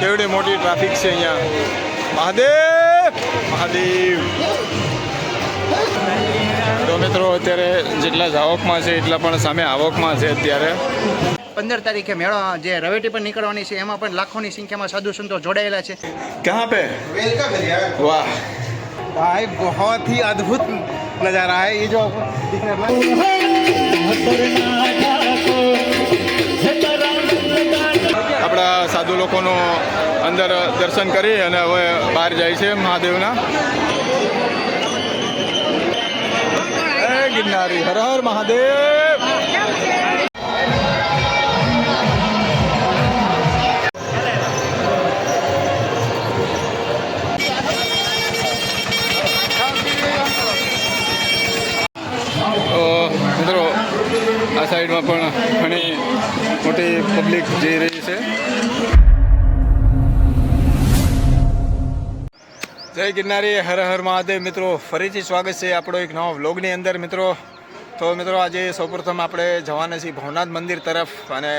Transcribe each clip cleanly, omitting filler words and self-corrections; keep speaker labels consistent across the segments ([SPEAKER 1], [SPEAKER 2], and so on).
[SPEAKER 1] કેવડી મોટી ટ્રાફિક છે અહીંયા. મહાદેવ મહાદેવ. તો મિત્રો અત્યારે જેટલા જ આવકમાં છે એટલા પણ સામે આવકમાં છે. અત્યારે
[SPEAKER 2] 15 તારીખે મેળો જે રવેટી પર નીકળવાની છે, એમાં પણ લાખોની સંખ્યામાં સાધુ સંતો જોડાયેલા છે.
[SPEAKER 1] ક્યાં પે? વાહ
[SPEAKER 2] भाई बहुत ही अद्भुत नज़ारा है ये जो
[SPEAKER 1] આપણા સાધુ લોકોનો અંદર દર્શન કરી અને હવે બહાર જાય છે મહાદેવના. ગિરનારી હર હર મહાદેવ. મિત્રો આ સાઈડમાં પણ ઘણી મોટી પબ્લિક જઈ રહી છે. જય ગિરનારી હર હર મહાદેવ. મિત્રો ફરીથી સ્વાગત છે આપણો એક નવા વ્લોગની અંદર. મિત્રો તો મિત્રો આજે સૌપ્રથમ આપણે જવાના છીએ ભવનાથ મંદિર તરફ, અને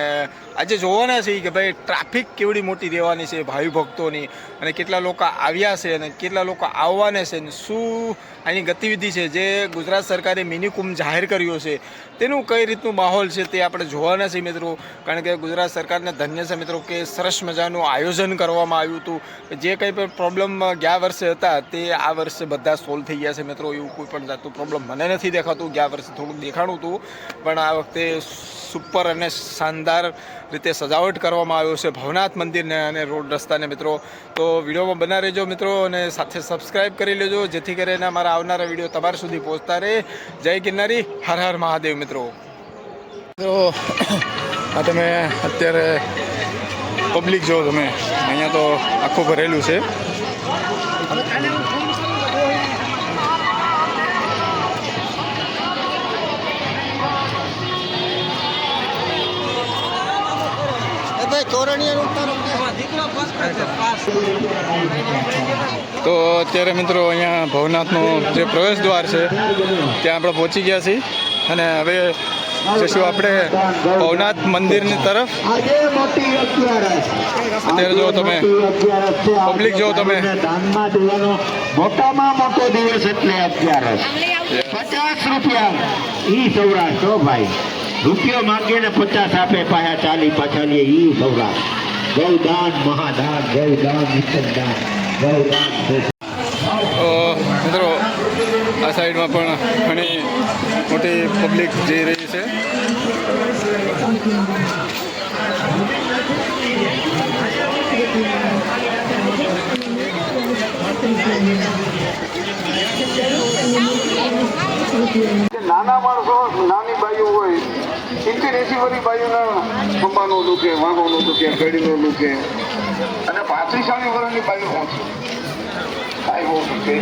[SPEAKER 1] આજે જોવાના છીએ કે ભાઈ ટ્રાફિક કેવડી મોટી રહેવાની છે ભાવિ ભક્તોની, અને કેટલા લોકો આવ્યા છે અને કેટલા લોકો આવવાના છે, અને શું આની ગતિવિધિ છે. જે ગુજરાત સરકારે મિની કુંભ જાહેર કર્યો છે તેનું કઈ રીતનું માહોલ છે તે આપણે જોવાના છીએ મિત્રો. કારણ કે ગુજરાત સરકારને ધન્ય છે મિત્રો કે સરસ મજાનું આયોજન કરવામાં આવ્યું હતું. જે કંઈ પણ પ્રોબ્લેમ ગયા વર્ષે હતા તે આ વર્ષે બધા સોલ્વ થઈ ગયા છે મિત્રો. એવું કોઈ પણ જાતનું પ્રોબ્લેમ મને નથી દેખાતું. ગયા વર્ષે થોડુંક દેખાણું હતું, પણ આ વખતે સુપર અને શાનદાર રીતે સજાવટ કરવામાં આવ્યો છે ભવનાથ મંદિરને અને રોડ રસ્તાને મિત્રો. તો વિડીયોમાં બના રહેજો મિત્રો, અને સાથે સબસ્ક્રાઈબ કરી લેજો જેથી કરીને મારા આવનારા વિડીયો તમારા સુધી પહોંચતા રહે. જય ગિરનારી હર હર મહાદેવ મિત્રો. તો આ તમે અત્યારે પબ્લિક જો તમે અહીંયા તો આખું ભરેલું છે. તો અત્યારે મિત્રો અહીંયા ભવનાથનો જે પ્રવેશ દ્વાર છે ત્યાં આપણે પહોંચી ગયા છીએ, અને હવે જઈશું આપણે ભવનાથ મંદિરની તરફ. અત્યારે જો તમે પબ્લિક જો તમે,
[SPEAKER 3] મોટામાં મોટો દિવસ એટલે 11 50 રૂપિયા ઈ સૌરાષ્ટ્ર ભાઈ. રૂપિયો માંગે ને 50 આપે, પાયા ચાલી પાછાલી ઈ સૌરાષ્ટ્ર. ગૌદાન મહાદાન, ગૌદાન નિષેધાન, ગૌદાન.
[SPEAKER 1] મિત્રો આ સાઈડમાં પણ ઘણી મોટી પબ્લિક જઈ રહી છે.
[SPEAKER 4] નાના માણસો, નાની બાઈઓ હોય, 70-80 વર્ષની બાઈઓના ખંભાનો દુખે, વાંકોનો દુખે, કડીનો દુખે, અને 35-40 વર્ષની બાઈઓ પહોંચે કાંઈ બહુ દુખે.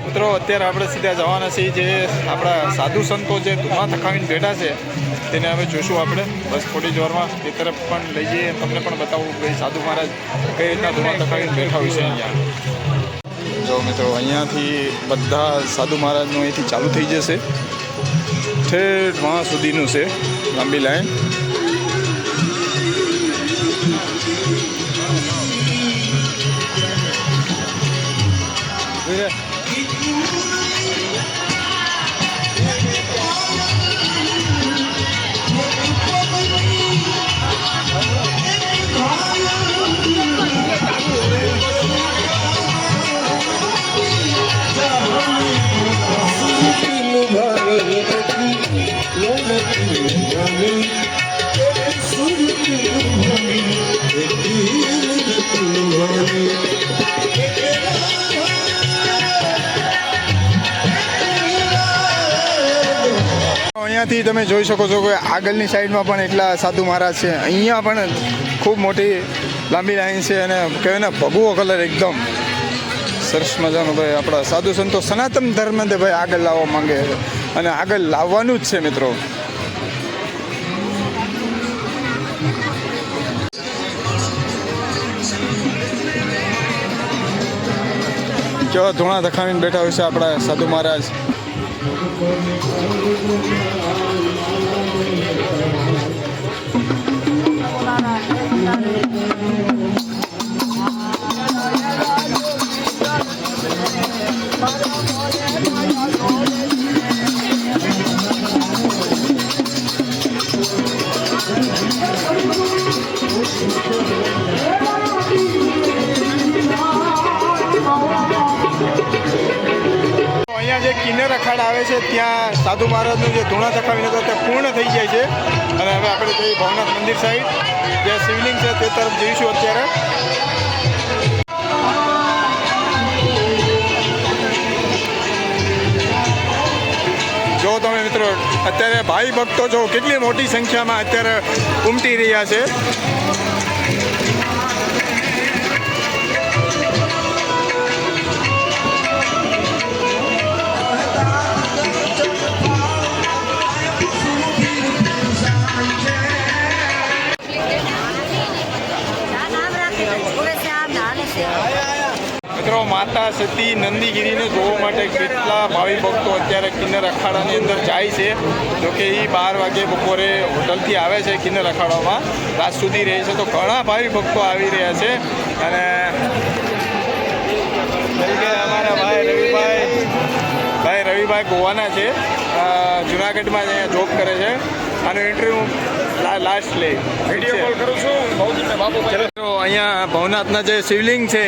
[SPEAKER 1] મિત્રો અત્યારે આપણે સીધા જવાના છીએ જે આપણા સાધુ સંતો જે ધુમા થકાવીને બેઠા છે તેને હવે જોઈશું આપણે બસ થોડી જ વારમાં એ તરફ પણ લઈ જઈએ, તમને પણ બતાવું કે સાધુ મહારાજ કઈ રીતના ધૂણા ધકાવીને બેઠા હોય છે અહીંયા. જો મિત્રો અહીંયાથી બધા સાધુ મહારાજનું અહીંથી ચાલુ થઈ જશે, ઠેઠ વहाँ સુધીનું છે લાંબી લાઈન. અહીંયાથી તમે જોઈ શકો છો કે આગળની સાઈડમાં પણ એટલા સાધુ મહારાજ છે. અહીંયા પણ ખૂબ મોટી લાંબી લાઈન છે અને કહેવાય ને ભગવો કલર એકદમ સરસ મજાનો. ભાઈ આપણા સાધુ સંતો સનાતન ધર્મને ભાઈ આગળ લાવવા માંગે છે અને આગળ લાવવાનું જ છે મિત્રો. કેવા ધૂણા ધખાવીને બેઠા હોય છે આપણા સાધુ મહારાજ. અહીંયા જે કિન્નર અખાડા આવે છે ત્યાં સાધુ મહારાજનું જે ધૂણા ધખાવીને હતો તે પૂર્ણ થઈ જાય છે અને હવે આપણે જઈએ ભવનાથ મંદિર સાઈડ જે શિવલિંગ છે તે તરફ જઈશું અત્યારે. જો તમે મિત્રો અત્યારે ભાઈ ભક્તો જો કેટલી મોટી સંખ્યામાં અત્યારે ઉમટી રહ્યા છે. મિત્રો માતા સતી નંદીગીરીને જોવા માટે કેટલા ભાવિ ભક્તો અત્યારે કિન્નર અખાડાની અંદર જાય છે. જોકે એ 12 વાગે બપોરે હોટલથી આવે છે કિન્નર અખાડામાં, રાત સુધી રહે છે, તો ઘણા ભાવિ ભક્તો આવી રહ્યા છે. અને અમારા ભાઈ રવિભાઈ ગોવાના છે, જુનાગઢમાં અહીંયા જોબ કરે છે. આનો ઇન્ટરવ્યૂ લાસ્ટ લે વિડીયો કોલ કરું છું. અહીંયા ભવનાથના જે શિવલિંગ છે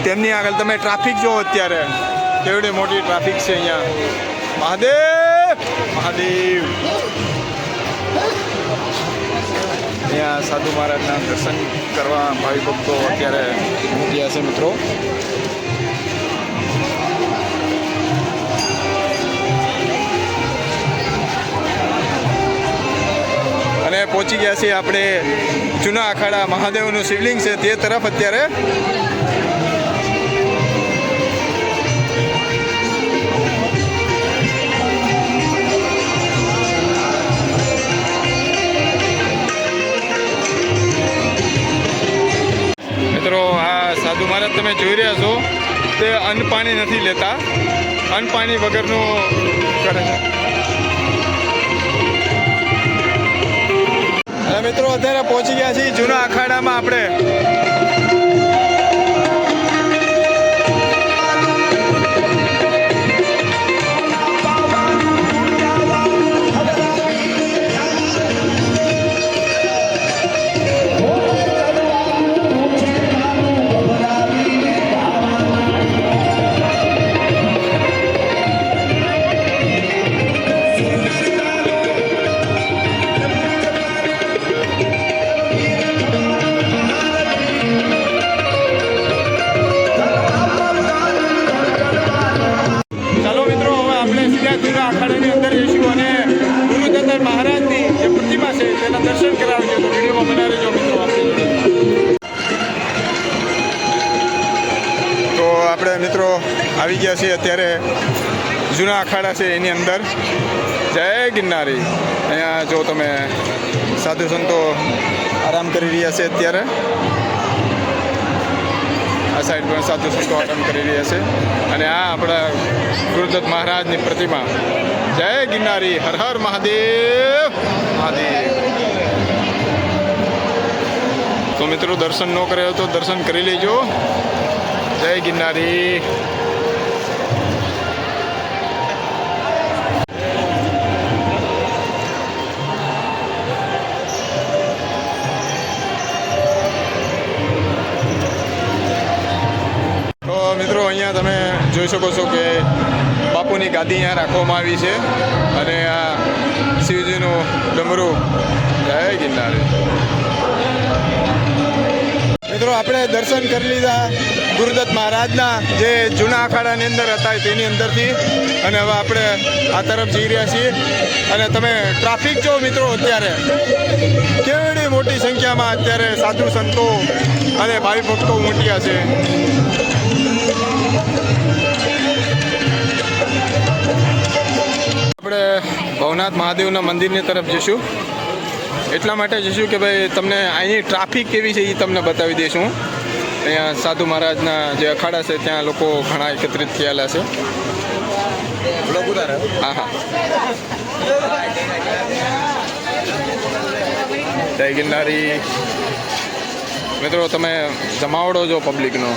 [SPEAKER 1] તેમની આગળ તમે ટ્રાફિક જુઓ અત્યારે કેવડી મોટી ટ્રાફિક છે અહીંયા. મહાદેવ મહાદેવ. અહીંયા સાધુ મહારાજના દર્શન કરવા ભાવિ ભક્તો અત્યારે મૂક્યા છે મિત્રો. અને પહોંચી ગયા છીએ આપણે જૂના અખાડા મહાદેવનું શિવલિંગ છે તે તરફ અત્યારે. મિત્રો આ સાધુ મહારાજ તમે જોઈ રહ્યા છો તે અન્ન પાણી નથી લેતા, અન્ન પાણી વગરનું કરે છે. અને મિત્રો અત્યારે પહોંચી ગયા છીએ જૂના અખાડામાં આપણે. દર્શન કરાવજો તો વિડીયોમાં બનાવી લેજો મિત્રો આપણે. તો આપણે મિત્રો આવી ગયા છીએ અત્યારે જૂના અખાડા છે એની અંદર. જય ગિરનારી. અહીંયા જો તમે સાધુ સંતો આરામ કરી રહ્યા છે અત્યારે. આ સાઈડ પણ સાધુ સંતો આરામ કરી રહ્યા છે અને આ આપણા ગુરુદત્ત મહારાજની પ્રતિમા. જય ગિરનારી. હર હર મહાદેવ. મહાદેવ. તો મિત્રો દર્શન ન કર્યા તો દર્શન કરી લેજો. જય ગિરનારી. તો મિત્રો અહીંયા તમે જોઈ શકો છો કે બાપુની ગાદી અહીંયા રાખવામાં આવી છે અને આ શિવજીનું ડમરું. જય ગિરનારી. મિત્રો આપણે દર્શન કરી લીધા ગુરુદત્ત મહારાજના જે જૂના અખાડાની અંદર હતા તેની અંદરથી અને હવે આપણે આ તરફ જઈ રહ્યા છીએ અને તમે ટ્રાફિક જો મિત્રો અત્યારે કેવડી મોટી સંખ્યામાં અત્યારે સાધુ સંતો અને ભાવિ ભક્તો ઉમટ્યા છે. આપણે ભવનાથ મહાદેવના મંદિરની તરફ જઈશું. એટલા માટે જઈશું કે ભાઈ તમને અહીંની ટ્રાફિક કેવી છે એ તમને બતાવી દઈશું. અહીંયા સાધુ મહારાજના જે અખાડા છે ત્યાં લોકો ઘણા એકત્રિત થયેલા છે. હા હા. જય ગિરનારી. મિત્રો તમે જમાવડો જો પબ્લિકનો.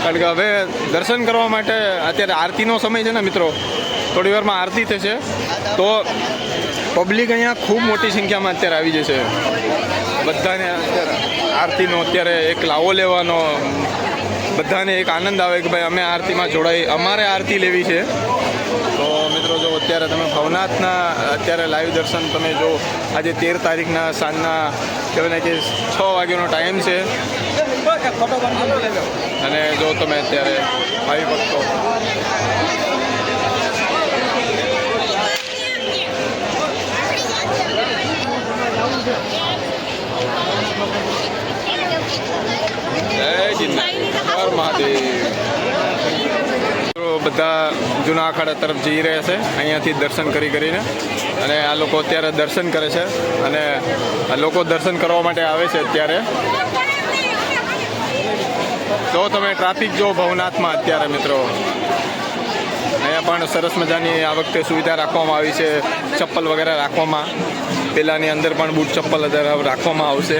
[SPEAKER 1] કારણ કે હવે દર્શન કરવા માટે અત્યારે આરતીનો સમય છે ને મિત્રો, થોડી વારમાં આરતી થશે તો પબ્લિક અહીંયા ખૂબ મોટી સંખ્યામાં અત્યારે આવી જશે. બધાને અત્યારે આરતીનો અત્યારે એક લાવો લેવાનો, બધાને એક આનંદ આવે કે ભાઈ અમે આરતીમાં જોડાઈ, અમારે આરતી લેવી છે. તો મિત્રો જો અત્યારે તમે ભવનાથના અત્યારે લાઈવ દર્શન તમે જો આજે 13 તારીખના સાંજના કહેવાય ને કે 6 વાગ્યાનો ટાઈમ છે અને જો તમે અત્યારે ભાઈ ભક્તો જય ગિરનારી. હર મહાદેવ. બધા જૂના અખાડા તરફ જઈ રહ્યા છે અહીંયાથી દર્શન કરીને અને આ લોકો અત્યારે દર્શન કરે છે અને આ લોકો દર્શન કરવા માટે આવે છે અત્યારે. તો તમે ટ્રાફિક જો ભવનાથમાં અત્યારે મિત્રો અહીંયા પણ સરસ મજાની આ વખતે સુવિધા રાખવામાં આવી છે. ચપ્પલ વગેરે રાખવામાં, પેલાની અંદર પણ બૂટ ચપ્પલ રાખવામાં આવશે.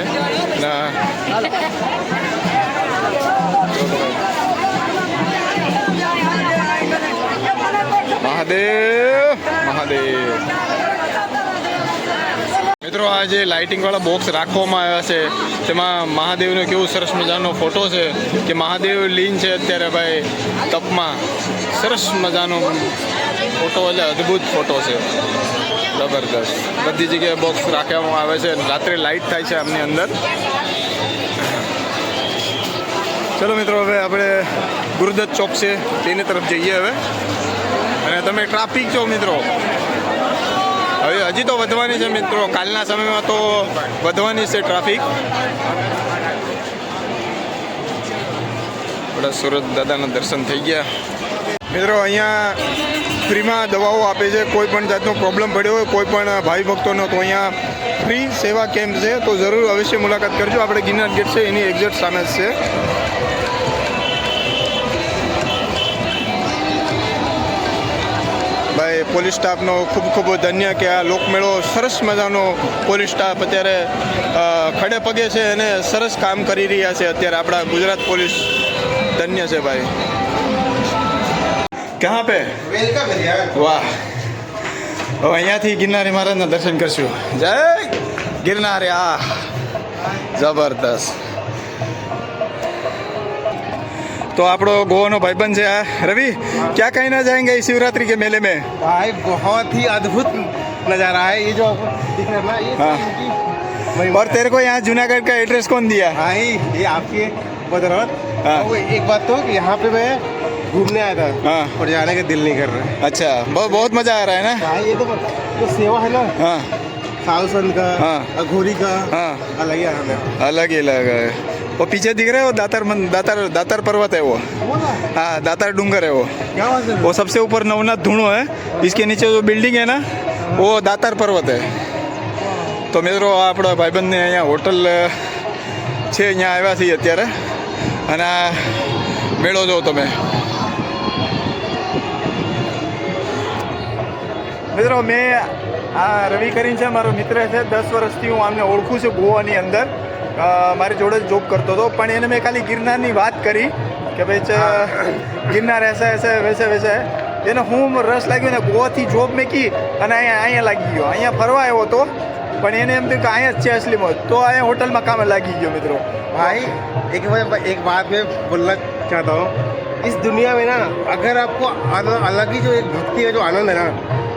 [SPEAKER 1] મહાદેવ મહાદેવ. મિત્રો આ જે લાઇટિંગ વાળા બોક્સ રાખવામાં આવ્યા છે તેમાં મહાદેવનો કેવું સરસ મજાનો ફોટો છે કે મહાદેવ લીન છે અત્યારે ભાઈ તપમાં. સરસ મજાનો ફોટો એટલે અદ્ભુત ફોટો છે, જબરદસ્ત. બધી જગ્યાએ બોક્સ રાખવામાં આવે છે. રાત્રે લાઇટ થાય છે આમની અંદર. ચલો મિત્રો હવે આપણે ગુરુદત્ત ચોક છે તેની તરફ જઈએ હવે. અને તમે ટ્રાફિક છો મિત્રો, હવે હજી તો વધવાની છે મિત્રો. કાલના સમયમાં તો વધવાની છે ટ્રાફિક. આપણા સુરત દાદાના દર્શન થઈ ગયા. મિત્રો અહીંયા ફ્રીમાં દવાઓ આપે છે. કોઈ પણ જાતનો પ્રોબ્લેમ પડ્યો હોય કોઈ પણ ભાઈ ભક્તોનો તો અહીંયા ફ્રી સેવા કેમ્પ છે. તો જરૂર અવશ્ય મુલાકાત કરજો. આપણે ગિરનાર ગેટ છે એની એક્ઝેક્ટ સામે જ છે. ભાઈ પોલીસ સ્ટાફનો ખૂબ ખૂબ ધન્ય કે આ લોકમેળો સરસ મજાનો પોલીસ સ્ટાફ અત્યારે ખડે પગે છે અને સરસ કામ કરી રહ્યા છે અત્યારે. આપણા ગુજરાત પોલીસ ધન્ય છે ભાઈ. ક્યાં પે વાહ. હવે અહીંયાથી ગિરનારી મહારાજના દર્શન કરશું. જય ગિરનારી. આ જબરદસ્ત. तो आप गोवा भाईबंद से रवि, क्या कहना चाहेंगे इस शिवरात्रि के मेले में?
[SPEAKER 5] भाई बहुत ही अद्भुत नज़ारा है ये जो दिख रहा है।
[SPEAKER 1] हाँ। और तेरे को यहाँ जूनागढ़ का एड्रेस कौन दिया?
[SPEAKER 5] हाँ ये आपकी बदौलत।
[SPEAKER 1] हाँ।
[SPEAKER 5] एक बात तो कि यहाँ पे मैं घूमने आया था।
[SPEAKER 1] हाँ।
[SPEAKER 5] और जाने का दिल नहीं कर रहा है।
[SPEAKER 1] अच्छा, बहुत मजा आ रहा है ना?
[SPEAKER 5] हाँ ये तो सेवा है ना।
[SPEAKER 1] हाँ।
[SPEAKER 5] साधु संत का,
[SPEAKER 1] हाँ।
[SPEAKER 5] अघोरी का,
[SPEAKER 1] हाँ।
[SPEAKER 5] अलग ही आनंद है।
[SPEAKER 1] अलग ही लग है। वो पीछे दिख रहा है वो दातार पर्वत है वो, हाँ दातार डूंगर है वो।
[SPEAKER 5] क्या बात है?
[SPEAKER 1] वो सबसे ऊपर नवनाथ धूणो है, इसके नीचे जो बिल्डिंग है ना वो दातार पर्वत है। તો મિત્રો આપણા ભાઈબંધને અહીંયા હોટલ છે, અહીંયા આવ્યા છીએ અત્યારે, અને આ મેળો જો તમે મિત્રો. મેં આ રવિ કરીને છે, મારો મિત્ર છે, 10 વર્ષથી હું આમને ઓળખું છું. ગોવાની અંદર મારી જોડે જ જોબ કરતો હતો, પણ એને મેં ખાલી ગિરનારની વાત કરી કે ભાઈ ગિરનાર એસા એસા વૈસે વૈસે. એને હું રસ લાગ્યો ને ગોવાથી જોબ મેં કી અને અહીંયા લાગી ગયો. અહીંયા ફરવા આવ્યો હતો, પણ એને એમ થયું કે અહીંયા જ છે असली मौज, तो અહીંયા હોટલમાં કામે લાગી ગયો મિત્રો.
[SPEAKER 5] भाई एक बात मैं बोलना चाहता हूँ, इस दुनिया में ना अगर आपको अलग ही जो एक भक्ति का जो आनंद है ना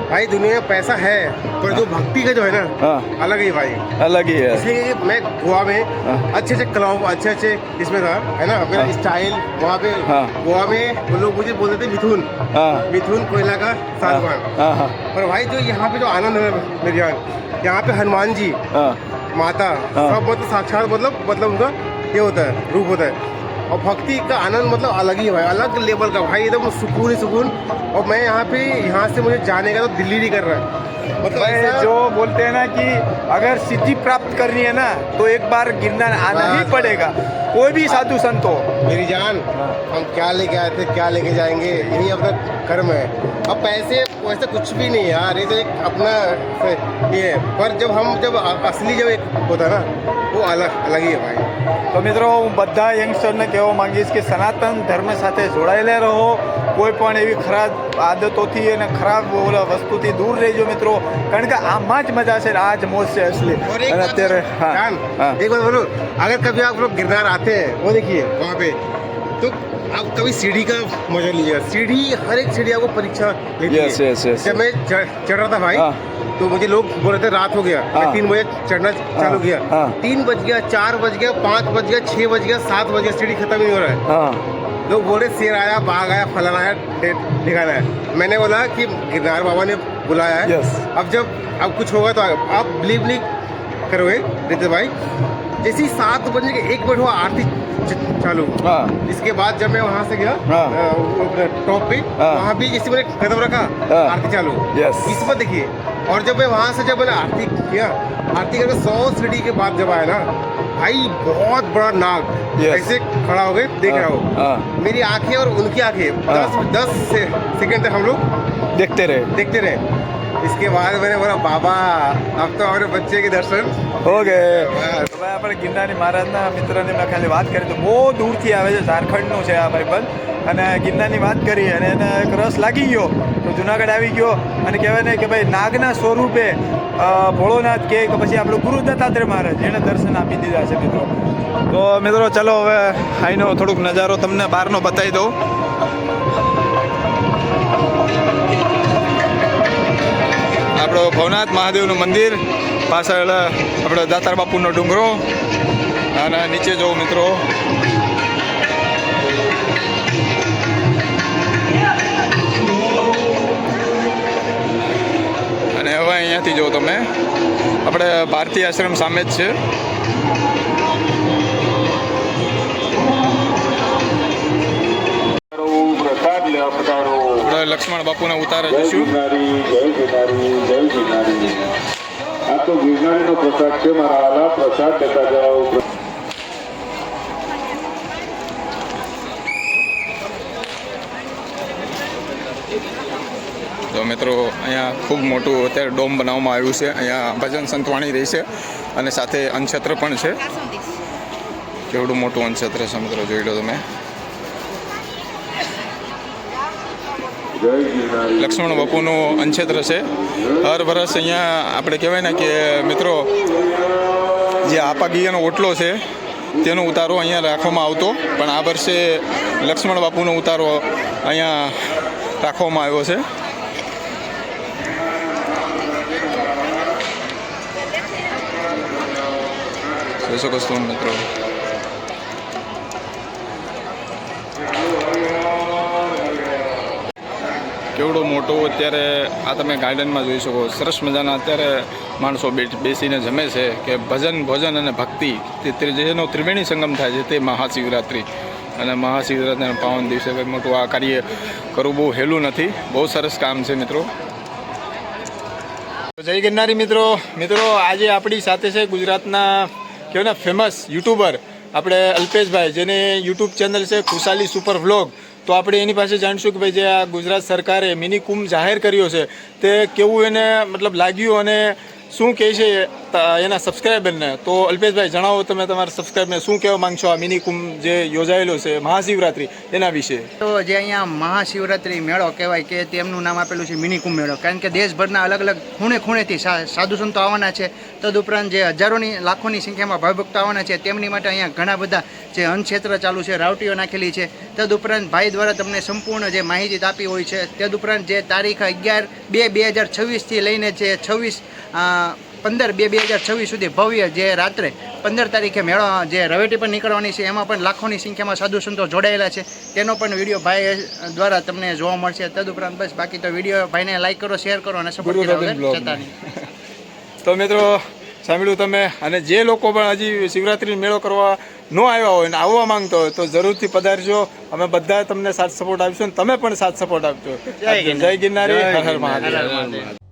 [SPEAKER 5] भाई, दुनिया में पैसा है पर जो भक्ति का जो है ना
[SPEAKER 1] हाँ।
[SPEAKER 5] अलग ही भाई,
[SPEAKER 1] अलग ही है.
[SPEAKER 5] इसलिए कि मैं गोवा में
[SPEAKER 1] हाँ।
[SPEAKER 5] अच्छे क्लब अच्छे इसमें था है ना, मेरा
[SPEAKER 1] हाँ।
[SPEAKER 5] स्टाइल वहाँ पे
[SPEAKER 1] हाँ।
[SPEAKER 5] गोवा में वो लोग मुझे बोलते थे मिथुन कोयला का सागवान।
[SPEAKER 1] हाँ हाँ
[SPEAKER 5] पर भाई जो यहाँ पे जो आनंद है मेरी जान, यहाँ पे हनुमान जी
[SPEAKER 1] हाँ
[SPEAKER 5] माता
[SPEAKER 1] हाँ।
[SPEAKER 5] सब मतलब साक्षात मतलब उनका ये होता है, रूप होता है। और भक्ति का आनंद मतलब अलग ही है भाई, अलग लेवल का भाई, एकदम सुकून ही सुकून। और मैं यहाँ से मुझे जाने का तो दिल्ली नहीं कर रहा है, मतलब
[SPEAKER 1] भाई
[SPEAKER 5] ऐसा-
[SPEAKER 1] जो बोलते हैं ना कि अगर सिद्धि प्राप्त करनी है ना तो एक बार गिरनार आना ही पड़ेगा, कोई भी साधु संत हो.
[SPEAKER 5] मेरी जान, हम क्या लेके आए थे क्या लेके जाएंगे, यही अपना कर्म है। अब पैसे वैसे कुछ भी नहीं है यार, ये तो एक अपना ये है। पर जब असली जब एक होता है ना वो अलग ही है भाई।
[SPEAKER 1] તો મિત્રો હું બધા યંગસ્ટરને કહેવા માંગીશ કે સનાતન ધર્મ સાથે જોડાયેલા રહો, કોઈ પણ એવી ખરાબ આદતોથી અને ખરાબ વસ્તુથી દૂર રહેજો મિત્રો, કારણ કે આમાં જ મજા છે ને આ જ મોજ છે असली.
[SPEAKER 5] और एक
[SPEAKER 1] અને
[SPEAKER 5] बात
[SPEAKER 1] અત્યારે હા
[SPEAKER 5] जान,
[SPEAKER 1] હા
[SPEAKER 5] एक बात बोलो, अगर कभी आप लोग गिरनार आते हैं वो देखिए वहाँ पे, तो आप कभी सीढ़ी का मजा लीजिएगा। सीढ़ी हर एक सीढ़ी आपको परीक्षा लेती
[SPEAKER 1] Yes,
[SPEAKER 5] है।
[SPEAKER 1] yes, yes,
[SPEAKER 5] जब मैं चढ़ रहा था भाई,
[SPEAKER 1] हाँ।
[SPEAKER 5] तो मुझे लोग बोल रहे थे रात हो गया,
[SPEAKER 1] हाँ।
[SPEAKER 5] 3 बजे चढ़ना चालू किया,
[SPEAKER 1] हाँ।
[SPEAKER 5] 3 बज गया, 4 बज गया, 5 बज गया, 6 बज गया, 7 बज गया, सीढ़ी खत्म ही नहीं हो रहा है।
[SPEAKER 1] હા
[SPEAKER 5] लोग बोल रहे शेर आया, बाघ आया, फलाना आया, ठिकाना है। मैंने बोला कि गिरनार बाबा ने बुलाया है।
[SPEAKER 1] Yes.
[SPEAKER 5] अब कुछ होगा तो आप बिलीव नहीं करोगे रितेश भाई, जैसे ही 7 बजे के 1 मिनट हुआ आरती चालू।
[SPEAKER 1] हाँ
[SPEAKER 5] इसके बाद जब मैं वहाँ से गया
[SPEAKER 1] हाँ।
[SPEAKER 5] टॉप पे,
[SPEAKER 1] हाँ।
[SPEAKER 5] वहाँ भी जैसे मैंने कदम रखा
[SPEAKER 1] हाँ।
[SPEAKER 5] आरती चालू।
[SPEAKER 1] Yes.
[SPEAKER 5] इस पर देखिए, और जब मैं वहाँ से जब मैंने आरती किया, आरती करके 100 सीढ़ी के बाद जब आया ना भाई, बहुत बड़ा नाग
[SPEAKER 1] Yes.
[SPEAKER 5] ऐसे खड़ा हो गए देख रहा हो।
[SPEAKER 1] हाँ।
[SPEAKER 5] मेरी आंखें और उनकी आंखें
[SPEAKER 1] हाँ।
[SPEAKER 5] 10 सेकंड तक हम लोग
[SPEAKER 1] देखते रहे.
[SPEAKER 5] देखते रहे। इसके बाद मैंने बोला बाबा अब तो हमारे बच्चे के दर्शन
[SPEAKER 1] ઓકે હવે આપણે ગિરનારી મહારાજના મિત્રને મેં ખાલી વાત કરી તો બહુ દૂરથી આવે છે, ઝારખંડનું છે આ ભાઈબંધ, અને ગિરનારની વાત કરી અને એને એક રસ લાગી ગયો તો જુનાગઢ આવી ગયો અને કહેવાય ને કે ભાઈ નાગના સ્વરૂપે ભોળોનાથ કે પછી આપણું ગુરુ દત્તાત્રેય મહારાજ એને દર્શન આપી દીધા છે મિત્રો. તો મિત્રો ચલો હવે અહીંનો થોડુંક નજારો તમને બહારનો બતાવી દઉં. આપણો ભવનાથ મહાદેવનું મંદિર, પાછળ આપણે દાતાર બાપુનો ડુંગરો, અને નીચે જોઉં મિત્રો અને હવે અહીંયાથી જો તમે આપણે ભારતીય આશ્રમ સામે જ છે.
[SPEAKER 4] પ્રસાદ લેવા પધારો.
[SPEAKER 1] આપણે લક્ષ્મણ બાપુને ઉતારે
[SPEAKER 4] જય
[SPEAKER 1] જઈશું.
[SPEAKER 4] ગિરનારી, જય ગિરનારી, જય ગિરનારી. આ તો ગિરનારીનો પ્રસાદ છે મારા વાલા, પ્રસાદ લેતા જાઓ.
[SPEAKER 1] તો મિત્રો અહીંયા ખૂબ મોટું અત્યારે ડોમ બનાવવામાં આવ્યું છે. અહીંયા ભજન સંતવાણી રહી છે અને સાથે અન્નક્ષેત્ર પણ છે. કેવડું મોટું અન્નક્ષેત્ર છે મિત્રો, જોઈ લો તમે.
[SPEAKER 4] જય ગિરનારી.
[SPEAKER 1] લક્ષ્મણ બાપુનું અન્નક્ષેત્ર છે. હર વર્ષ અહીંયા આપણે કહેવાય ને કે મિત્રો જે આપાગીયાનો ઓટલો છે તેનો ઉતારો અહીંયા રાખવામાં આવતો, પણ આ વર્ષે લક્ષ્મણ બાપુનો ઉતારો અહીંયા રાખવામાં આવ્યો છે. જોઈ શકો છો મિત્રો.
[SPEAKER 6] કેવડો મોટો અત્યારે આ તમે ગાર્ડનમાં જોઈ શકો સરસ મજાના અત્યારે માણસો બેસીને જમે છે કે ભજન ભોજન અને ભક્તિ જેનો ત્રિવેણી સંગમ થાય છે તે મહાશિવરાત્રિ અને મહાશિવરાત્રિના પાવન દિવસે કંઈ મોટું આ કાર્ય કરવું બહુ હેલું નથી, બહુ સરસ કામ છે મિત્રો.
[SPEAKER 1] જય ગિરનારી મિત્રો. આજે આપણી સાથે છે ગુજરાતના કહેવાય ને ફેમસ યુટ્યુબર આપણે અલ્પેશભાઈ, જેની યુટ્યુબ ચેનલ છે ખુશાલી સુપર વ્લોગ. તો આપણે એની પાસે જાણીશું કે ભાઈ જે આ ગુજરાત સરકારે મિની કુંભ જાહેર કર્યો છે તે કેવું એને મતલબ લાગ્યું અને શું કહે છે એના સબસ્ક્રાઈબરને. તો અલ્પેશભાઈ જણાવો, તમે તમારા સબસ્ક્રાઈબરને શું કહેવા માંગશો આ મિની કુંભ જે યોજાયેલો છે મહાશિવરાત્રિ એના વિશે?
[SPEAKER 2] તો જે અહીંયા મહાશિવરાત્રિ મેળો કહેવાય કે તેમનું નામ આપેલું છે મિની કુંભ મેળો, કારણ કે દેશભરના અલગ અલગ ખૂણેથી સાધુ સંતો આવવાના છે. તદુપરાંત જે હજારોની લાખોની સંખ્યામાં ભાવિભક્તો આવવાના છે તેમની માટે અહીંયા ઘણા બધા જે અન્નક્ષેત્ર ચાલુ છે, રાવટીઓ નાખેલી છે. તદુપરાંત ભાઈ દ્વારા તમને સંપૂર્ણ જે માહિતી આપી હોય છે. તદુપરાંત જે તારીખ 11/2/2026થી લઈને જે 15/2/2026 સુધી ભવ્ય જે રાત્રે 15 તારીખે મેળો જે રવેટી પર નીકળવાની છે એમાં પણ લાખોની સંખ્યામાં સાધુ સંતો જોડાયેલા છે. તેનો પણ વિડીયો ભાઈ દ્વારા તમને જોવા મળશે. તદુપરાંત બસ બાકી તો વિડીયો ભાઈને લાઈક કરો, શેર કરો અને સપોર્ટ કરો.
[SPEAKER 1] તો મિત્રો સાંભળ્યું તમે, અને જે લોકો પણ હજી શિવરાત્રિ મેળો કરવા ન આવ્યા હોય ને આવવા માંગતો હોય તો જરૂરથી પધારજો. અમે બધા તમને સાથ સપોર્ટ આપીશું અને તમે પણ સાથ સપોર્ટ આપજો. જય ગિરનારી, હર હર મહાદેવ.